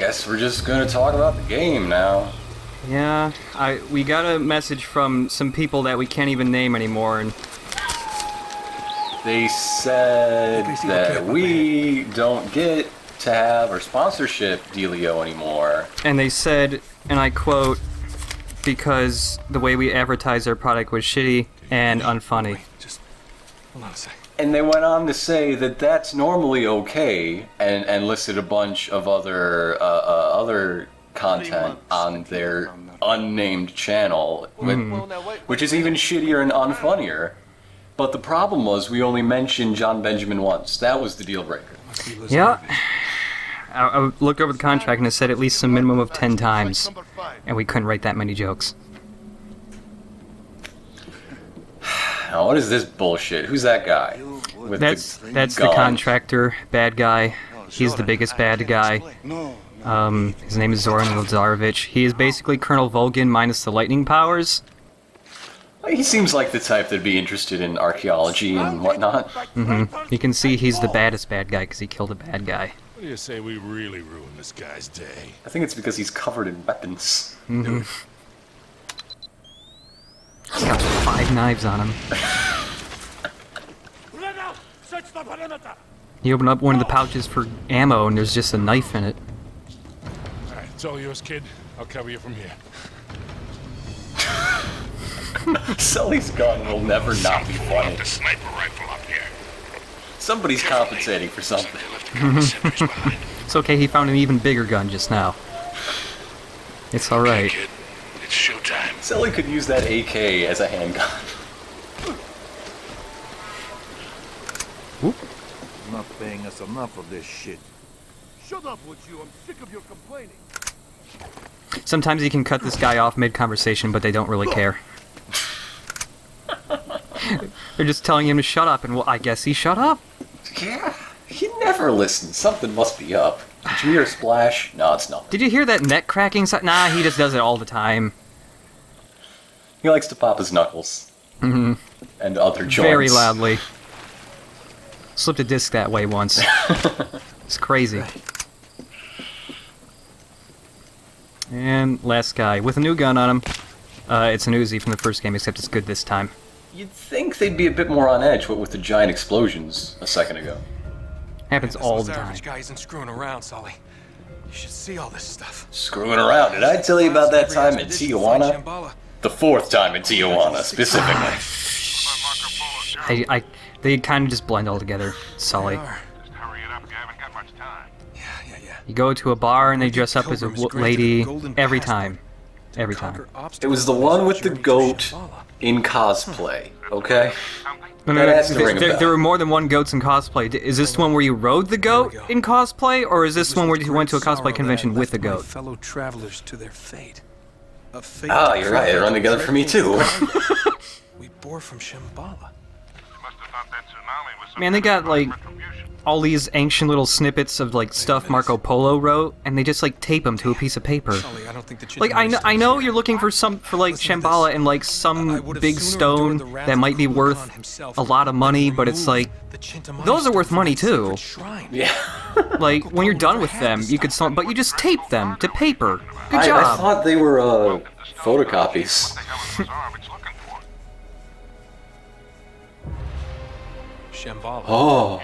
guess we're just gonna talk about the game now. Yeah, we got a message from some people that we can't even name anymore, and they said that we don't get to have our sponsorship dealio anymore. And they said, and I quote, because the way we advertised our product was shitty and unfunny. Just hold on a sec. And they went on to say that that's normally okay, and listed a bunch of other content on their unnamed channel, which is even shittier and unfunnier. But the problem was we only mentioned John Benjamin once. That was the deal breaker. Yeah. I looked over the contract and it said at least a minimum of 10 times, and we couldn't write that many jokes. Now, what is this bullshit? Who's that guy? With that's the the contractor, bad guy. He's the biggest bad guy. His name is Zoran Lazarevic. He is basically Colonel Volgin minus the lightning powers. He seems like the type that'd be interested in archaeology and whatnot. You can see he's the baddest bad guy because he killed a bad guy. What do you say we really ruin this guy's day? I think it's because he's covered in weapons. He's got 5 knives on him. You open up one of the pouches for ammo and there's just a knife in it. Alright, it's all yours, kid. I'll cover you from here. Sully's gun will never not be funny. The sniper rifle up here. Somebody's compensating for something. It's okay, he found an even bigger gun just now. It's alright. Kid, it's showtime. Sully could use that AK as a handgun. Whoop. Not paying us enough of this shit. Shut up, would you? I'm sick of your complaining. Sometimes you can cut this guy off mid-conversation, but they don't really care. They're just telling him to shut up, and well, I guess he shut up. Yeah, he never listens. Something must be up. Did you hear a splash? No, it's nothing. Did you hear that neck cracking sound? Nah, he just does it all the time. He likes to pop his knuckles. And other joints. Very loudly. Slipped a disc that way once. It's crazy. And last guy, with a new gun on him. It's an Uzi from the first game, except it's good this time. You'd think they'd be a bit more on edge, what with the giant explosions a second ago. Happens all the time. This guy isn't screwing around, Sully. You should see all this stuff. Screwing around. Did I tell you about that time in Tijuana? The 4th time in Tijuana, specifically. They kind of just blend all together, Sully. Just hurry it up, you haven't got much time. Yeah. You go to a bar and they dress up as a lady every time. Every time. It was the one with the goat in cosplay, okay? No, there were more than one goats in cosplay. Is this the one where you rode the goat in cosplay, or is this one where you went to a cosplay convention with the goat? Fellow travelers to their fate. Ah, you're right. They run together for me too. We bore from Shambhala. Man, they got like all these ancient little snippets of like stuff Marco Polo wrote, and they just like tape them to a piece of paper. Like I know you're looking for like Shambhala and like some big stone that might be worth a lot of money, but it's like those are worth money too. Yeah. Like when you're done with them, you could but you just tape them to paper. Good job. I thought they were photocopies. Shambhala. Oh.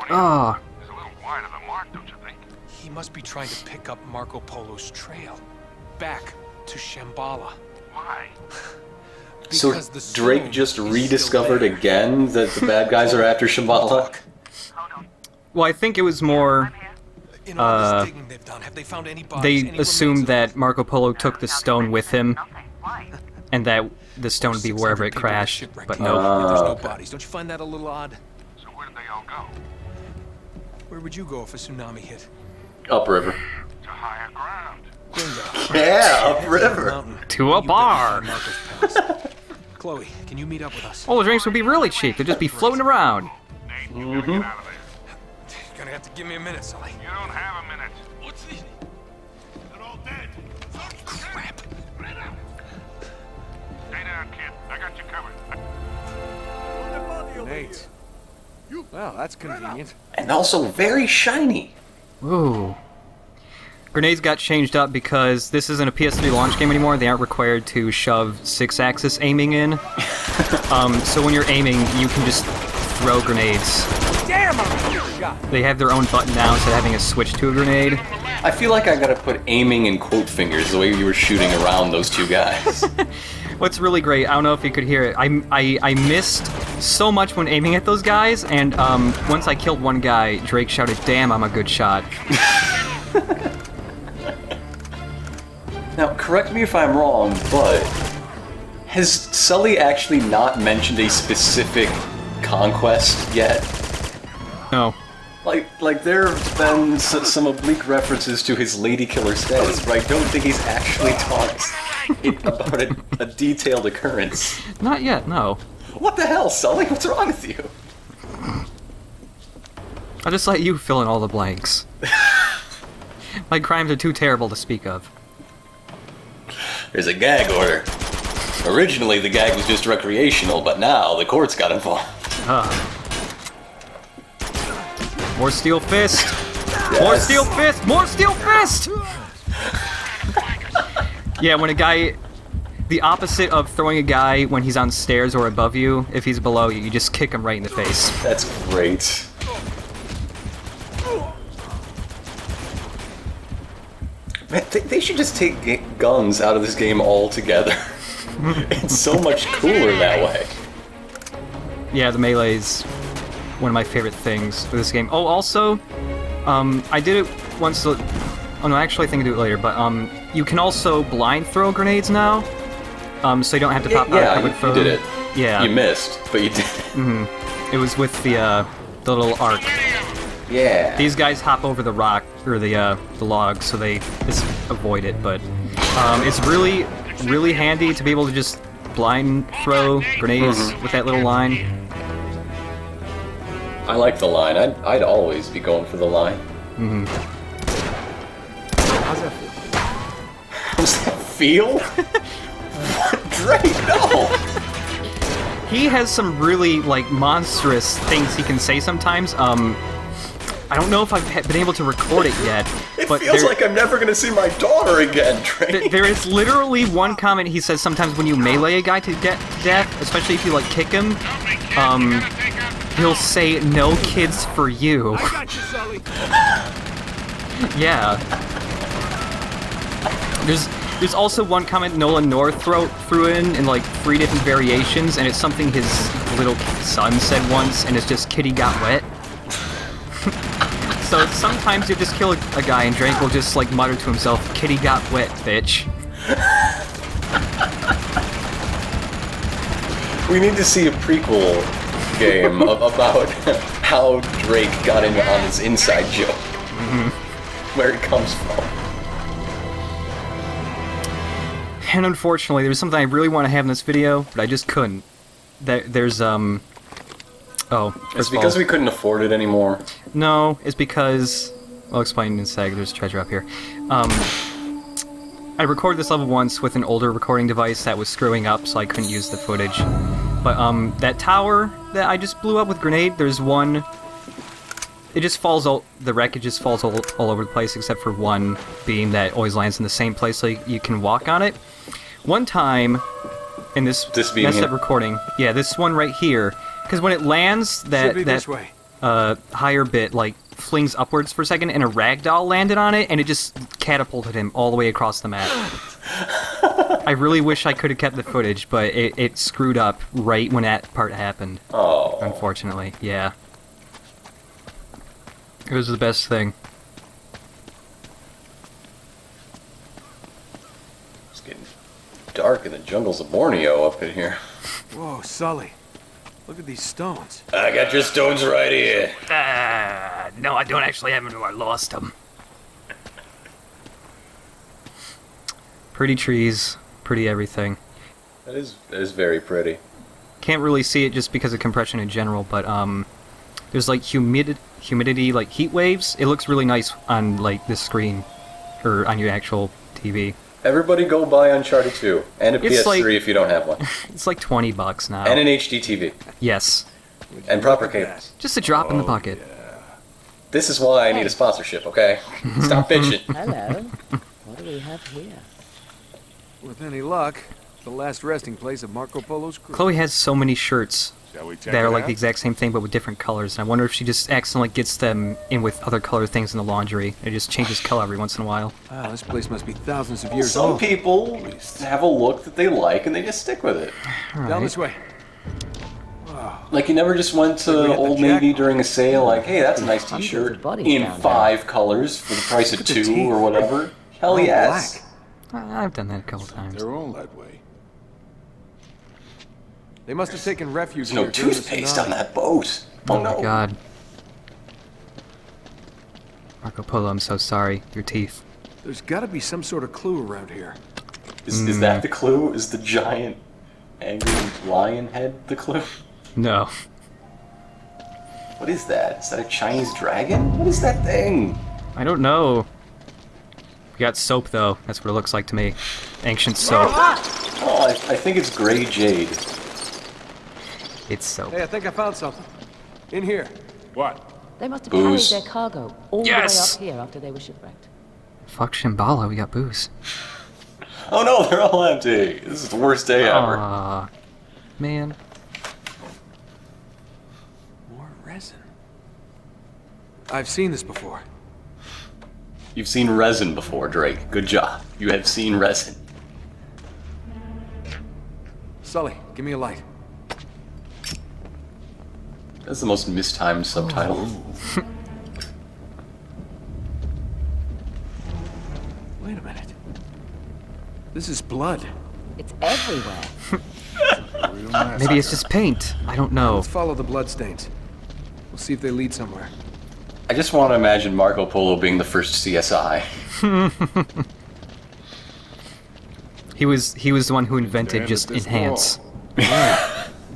Ah. He's a little wide of the mark, don't you think? He must be trying to pick up Marco Polo's trail. Back to Shambhala. Why? So Drake just rediscovered again that the bad guys are after Shambhala? Well, I think it was more they assumed that Marco Polo took the stone with him, and that the stone would be wherever it crashed, but no. There's no bodies. Don't you find that a little odd? So where did they all go? Where would you go if a tsunami hit? Upriver. To higher ground. Bingo. Yeah, upriver. To a bar. Chloe, can you meet up with us? All the drinks would be really cheap. They'd just be floating around. Nate, you gotta get out of there. You're gonna have to give me a minute, Sully. You don't have a minute. What's this? They're all dead. Crap. Stay down, kid. I got you covered. Nate. Well, that's convenient. And also very shiny. Ooh. Grenades got changed up because this isn't a PS3 launch game anymore. They aren't required to shove 6-axis aiming in. So when you're aiming, you can just throw grenades. Damn, I'm shot. They have their own button now instead of having a switch to a grenade. I feel like I gotta put aiming in quote fingers the way you were shooting around those two guys. What's really great, I don't know if you could hear it, I missed so much when aiming at those guys, and once I killed one guy, Drake shouted, "Damn, I'm a good shot." Now, correct me if I'm wrong, but has Sully actually not mentioned a specific conquest yet? No. Like there have been some oblique references to his lady killer status, but I don't think he's actually talked about a detailed occurrence. Not yet, no. What the hell, Sully? What's wrong with you? I'll just let you fill in all the blanks. My crimes are too terrible to speak of. There's a gag order. Originally, the gag was just recreational, but now the courts got involved. More steel fist! Yes. More steel fist! More steel fist! Yeah, when a guy... The opposite of throwing a guy when he's on stairs or above you, if he's below you, you just kick him right in the face. That's great. Man, they should just take guns out of this game altogether. It's so much cooler that way. Yeah, the melee's one of my favorite things with this game. Oh, also, I did it once... Oh no, actually I think I do it later, but you can also blind throw grenades now. So you don't have to pop out cover throw. You did it. Yeah. You missed, but you did it. Mm-hmm. It was with the little arc. Yeah. These guys hop over the rock, or the log, so they just avoid it, but it's really, really handy to be able to just blind throw grenades with that little line. I like the line. I'd always be going for the line. Mm-hmm. How's that feel? How's that feel? What? Drake, no! He has some really, like, monstrous things he can say sometimes. I don't know if I've been able to record it yet. It but feels like I'm never gonna see my daughter again, Drake. There is literally one comment he says sometimes when you melee a guy to death, especially if you, like, kick him, he'll say, "No kids for you." I got you, Sully. Yeah. There's also one comment Nolan North threw in like 3 different variations, and it's something his little son said once, and it's just "Kitty got wet." So sometimes you just kill a guy and Drake will just like mutter to himself, "Kitty got wet, bitch." We need to see a prequel game about how Drake got in on his inside joke. Where it comes from. And unfortunately, there's something I really want to have in this video, but I just couldn't. There's, oh, It's because we couldn't afford it anymore. No, it's because... I'll explain in a sec, there's treasure up here. I recorded this level once with an older recording device that was screwing up, so I couldn't use the footage. But, that tower that I just blew up with grenade, there's one... It just falls the wreckage just falls all over the place, except for one beam that always lands in the same place, so you can walk on it. One time, in this messed up recording, yeah, this one right here, because when it lands, that higher bit like flings upwards for a second, and a ragdoll landed on it, and it just catapulted him all the way across the map. I really wish I could have kept the footage, but it screwed up right when that part happened. Oh. Unfortunately, yeah. It was the best thing. It's getting dark in the jungles of Borneo up in here. Whoa, Sully. Look at these stones. I got your stones right here. No, I don't actually have them. I lost them. Pretty trees, pretty everything. That is very pretty. Can't really see it just because of compression in general, but there's like humidity, like heat waves. It looks really nice on like this screen, or on your actual TV. Everybody go buy Uncharted 2, and a PS3 like, if you don't have one. It's like $20 now. And an HD TV. Yes. And proper cables. Just a drop in the bucket. This is why I need a sponsorship, okay? Stop bitching. Hello. What do we have here? With any luck, the last resting place of Marco Polo's crew. Chloe has so many shirts Shall we check that are it like out? the exact same thing but with different colors. And I wonder if she just accidentally gets them in with other color things in the laundry. It just changes color every once in a while. Wow, this place must be thousands of years Some old. people have a look that they like and they just stick with it. Down this way. Like you never just went to Old Navy during a sale like, hey, that's a nice Hundreds t-shirt of bodies in down 5 colors for the price of Look at 2 the teeth. or whatever. Hell All yes. black. I've done that a couple times. They're all that way. They must have taken refuge There's no here during the toothpaste tsunami. on that boat. Oh, Oh my no. god. Marco Polo, I'm so sorry. Your teeth. There's got to be some sort of clue around here. Is that the clue? Is the giant angry lion head the clue? No. What is that? Is that a Chinese dragon? What is that thing? I don't know. We got soap though. That's what it looks like to me. Ancient soap. Oh, I think it's gray jade. It's soap. Hey, I think I found something. In here. What? They must have Booze. carried their cargo all Yes! the way up here after they were shipwrecked. Fuck Shambhala, we got booze. Oh no, they're all empty. This is the worst day ever. Aw. Man. More resin. I've seen this before. You've seen resin before, Drake. Good job. You have seen resin. Sully, give me a light. That's the most mistimed subtitle. Wait a minute. This is blood. It's everywhere. Real nice. Maybe it's just paint. I don't know. Let's follow the blood stains. We'll see if they lead somewhere. I just want to imagine Marco Polo being the first CSI. He was the one who invented Stand just at this enhance. wall.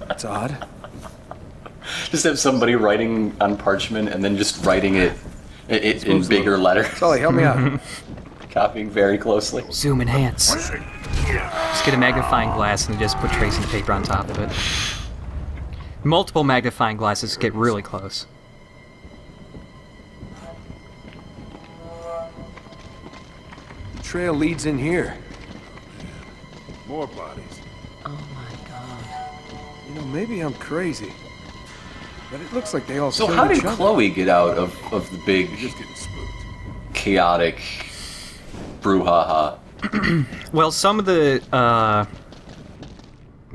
That's odd. Just have somebody writing on parchment and then just writing it in bigger letters. Sully, help me out. Copying very closely. Zoom enhance. Just get a magnifying glass and just put tracing paper on top of it. Multiple magnifying glasses get really close. The trail leads in here. More bodies. Oh my god. You know, maybe I'm crazy. But it looks like they all So killed how did each other. Chloe get out of the big, Just getting spooked. chaotic brouhaha? Well, some of the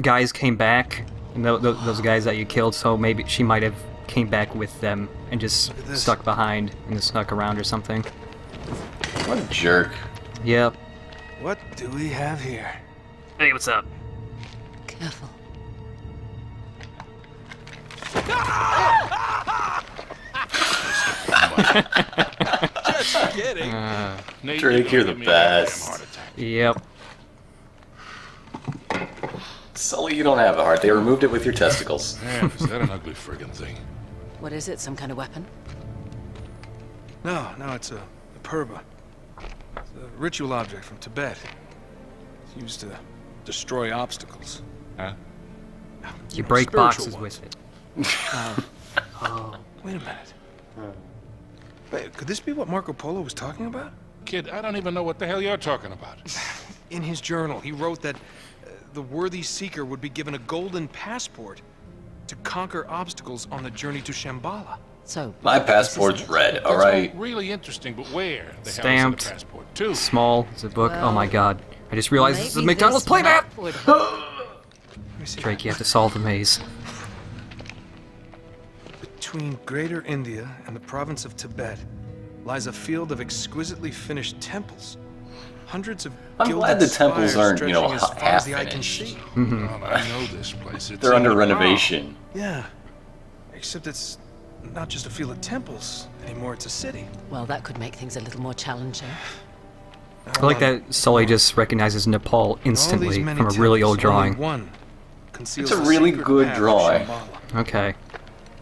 guys came back, and those guys that you killed, so maybe she might have came back with them and just stuck behind and snuck around or something. What a jerk. Yep. What do we have here? Hey, what's up? Careful. Just kidding. Nate, Drake, you're the give me a goddamn best. heart attack. Yep. Sully, you don't have a heart. They removed it with your testicles. Man, is that an ugly friggin' thing? What is it? Some kind of weapon? No, it's a purba. It's a ritual object from Tibet. It's used to destroy obstacles. Huh? You break spiritual boxes ones. with it. Wait a minute. Wait, could this be what Marco Polo was talking about? Kid, I don't even know what the hell you're talking about. In his journal, he wrote that the worthy seeker would be given a golden passport to conquer obstacles on the journey to Shambhala. So. My this is passport's it? red, That's alright? all really interesting, but where? The Stamped. hell is the passport too? Small. It's a book. Oh my god. I just realized this is a Maybe McDonald's this playmat! map would help. Let me see. Drake, you have to solve the maze. Between Greater India and the province of Tibet lies a field of exquisitely finished temples. Hundreds of I'm glad the gilded temples spires aren't, you know, stretching as far as the eye can half-finished. see. I know this place. It's They're under in- renovation. Yeah, except it's not just a field of temples anymore, it's a city. Well, that could make things a little more challenging. I like that Sully just recognizes Nepal instantly from a really old drawing. One conceals It's a the really secret good path to drawing. Shambhala. Okay.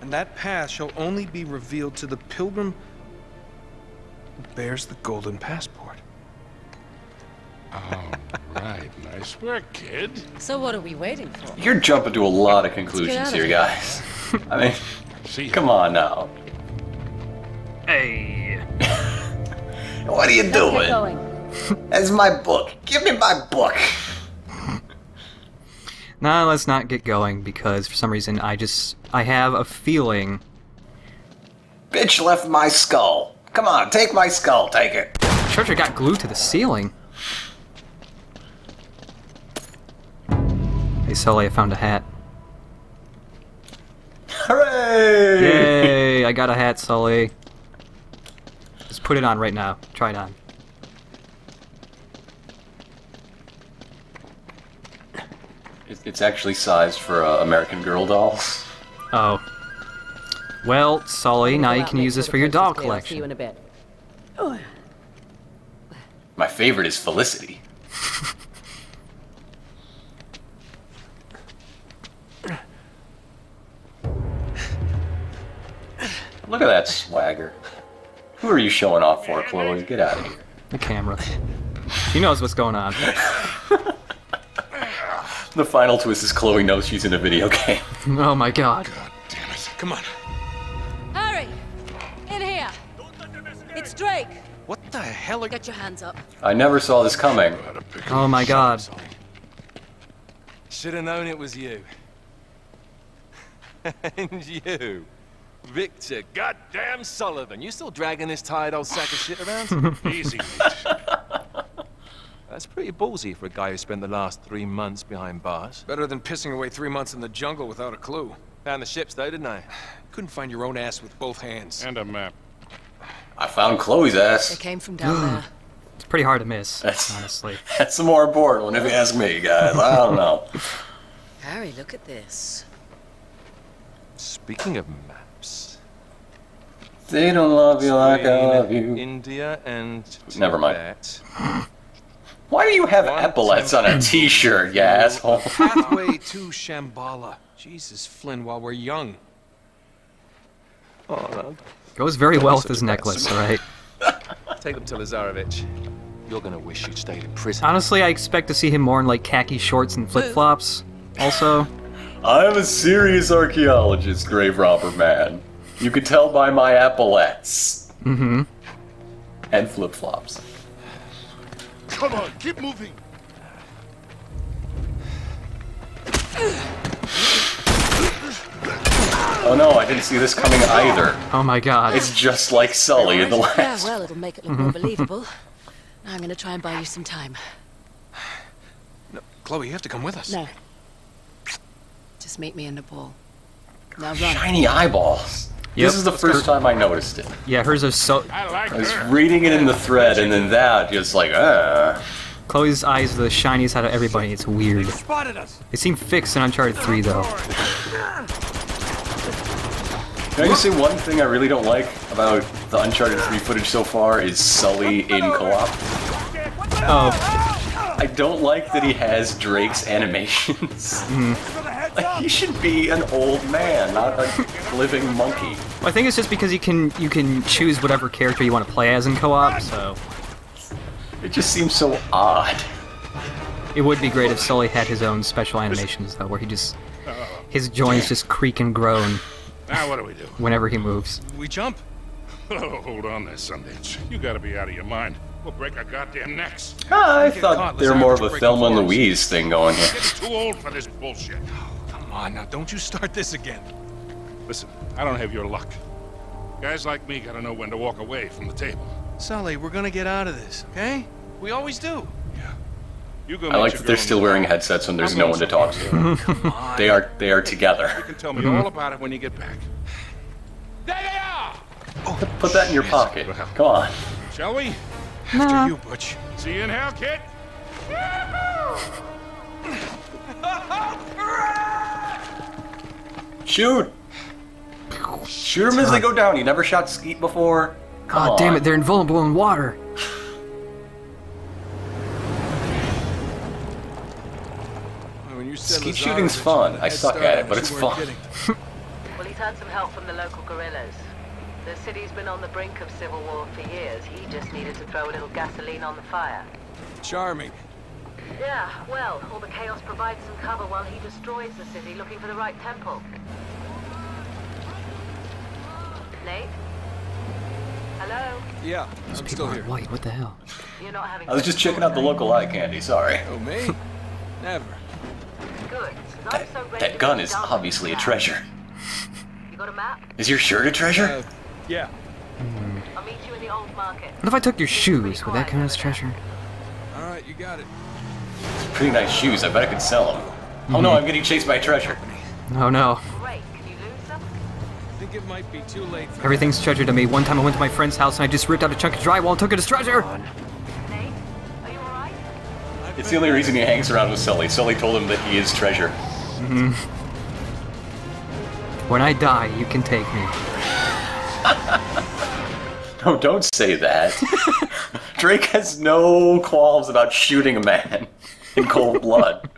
And that path shall only be revealed to the pilgrim who bears the golden passport. Oh, right. Nice work, kid. So what are we waiting for? You're jumping to a lot of conclusions out of here, here. guys. I mean, See ya. come on now. Hey. What are you Let's doing? get going. That's my book. Give me my book. Nah, let's not get going because for some reason I have a feeling. Bitch left my skull. Come on, take my skull. Take it. Treasure got glued to the ceiling. Hey Sully, I found a hat. Hooray! Yay! I got a hat, Sully. Just put it on right now. Try it on. It's actually sized for American Girl dolls. Oh. Well, Sully, now you can use this for your doll See you collection. in a bit. My favorite is Felicity. Look at that swagger. Who are you showing off for, Chloe? Get out of here. The camera. She knows what's going on. The final twist is Chloe knows she's in a video game. Oh my god. God damn it. Come on. Harry! In here! It's Drake! What the hell are you... Get your hands up. I never saw this coming. Oh my god. Should have known it was you. And you. Victor goddamn Sullivan. You still dragging this tired old sack of shit around? Easy, mate. That's pretty ballsy for a guy who spent the last 3 months behind bars. Better than pissing away 3 months in the jungle without a clue. Found the ships though, didn't I? Couldn't find your own ass with both hands. And a map. I found Chloe's They ass. came from down there. It's pretty hard to miss, That's- honestly. That's the more important one if you ask me, guys. I don't know. Harry, look at this. Speaking of maps. They don't love you like I love you. India and Never mind. Tibet. Why do you have epaulets on a t-shirt, you asshole? Pathway to Shambhala. Jesus, Flynn, while we're young. Oh, Goes very well with such his a necklace, bastard. alright? take them to Lazarevich. You're gonna wish you'd stayed in prison. Honestly, I expect to see him more in like khaki shorts and flip-flops. Also, I'm a serious archaeologist, grave robber man. You can tell by my epaulets. mm-hmm. And flip-flops. Come on, keep moving. Oh no, I didn't see this coming either. Oh my god. It's just like Sully in the Yeah, last. well, it'll make it look more believable. Now I'm gonna try and buy you some time. No, Chloe, you have to come with us. No. Just meet me in the ball. Now run. Shiny eyeballs. Yep. This is the first time I noticed it. Yeah, hers are so... I like I was her. reading it in the thread, and then that just like, Chloe's eyes are the shiniest out of everybody. It's weird. Spotted us. They seem fixed in Uncharted 3, though. Can I just say one thing I really don't like about the Uncharted 3 footage so far is Sully in co-op. Oh, I don't like that he has Drake's animations. Like, he should be an old man, not a living monkey. well, I think it's just because you can choose whatever character you want to play as in co-op, so... It just seems so odd. It would be great if Sully had his own special animations, though, where he just... His joints just creak and groan Now what do we do? whenever he moves. We jump. Oh, hold on there, Sundance. You gotta be out of your mind. We'll break our goddamn necks. I get thought caught, they were let's more have of to a break Thelma and the forms. Louise thing going here. Getting too old for this bullshit. Come on now, don't you start this again. Listen, I don't have your luck. Guys like me gotta know when to walk away from the table. Sully, we're gonna get out of this, okay? We always do. Yeah. You go I meet like your that they're girl in still the wearing bar. headsets when there's I'm no going one to talk to. Come on. They are together. You can tell me all about it when you get back. There they are! Put that in your pocket. Come on. Shall we? After you, Butch. See you in hell, kid. Shoot! Shoot them as they go down. You never shot Skeet before? Come God on. damn it, they're invulnerable in water. When you said Skeet Lazarevich, shooting's fun. the I head suck start, at it, I but knew it's you weren't fun. kidding. Well, he's had some help from the local guerrillas. The city's been on the brink of civil war for years. He just needed to throw a little gasoline on the fire. Charming. Yeah, well, all the chaos provides some cover while he destroys the city looking for the right temple. Nate? Hello? Yeah, These I'm people still are here. white. What the hell? You're not having... I was just checking out the local eye candy, sorry. Oh, me? Never. Good, 'cause I'm so ready That to gun be is done with obviously a this treasure. You got a map? Is your shirt a treasure? Yeah. I'll meet you in the old market. What if I took your shoes? Would that count as treasure? All right, you got it. Pretty nice shoes, I bet I could sell them. Oh no, I'm getting chased by a treasure. Oh no. Great, can you lose them? I think it might be too late for Everything's treasure to me. One time I went to my friend's house and I just ripped out a chunk of drywall and took it as treasure! Nate, are you alright? It's the only reason he hangs around with Sully. Sully told him that he is treasure. When I die, you can take me. No, don't say that. Drake has no qualms about shooting a man in cold blood.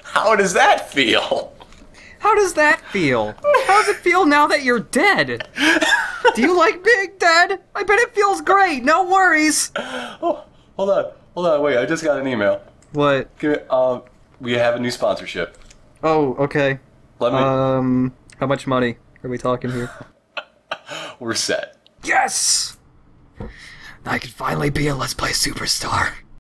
How does that feel? How does that feel? How does it feel now that you're dead? Do you like being dead? I bet it feels great, no worries! Oh, hold on, wait, I just got an email. What? We have a new sponsorship. Oh, okay. Let me... How much money are we talking here? We're set. Yes! I can finally be a Let's Play superstar.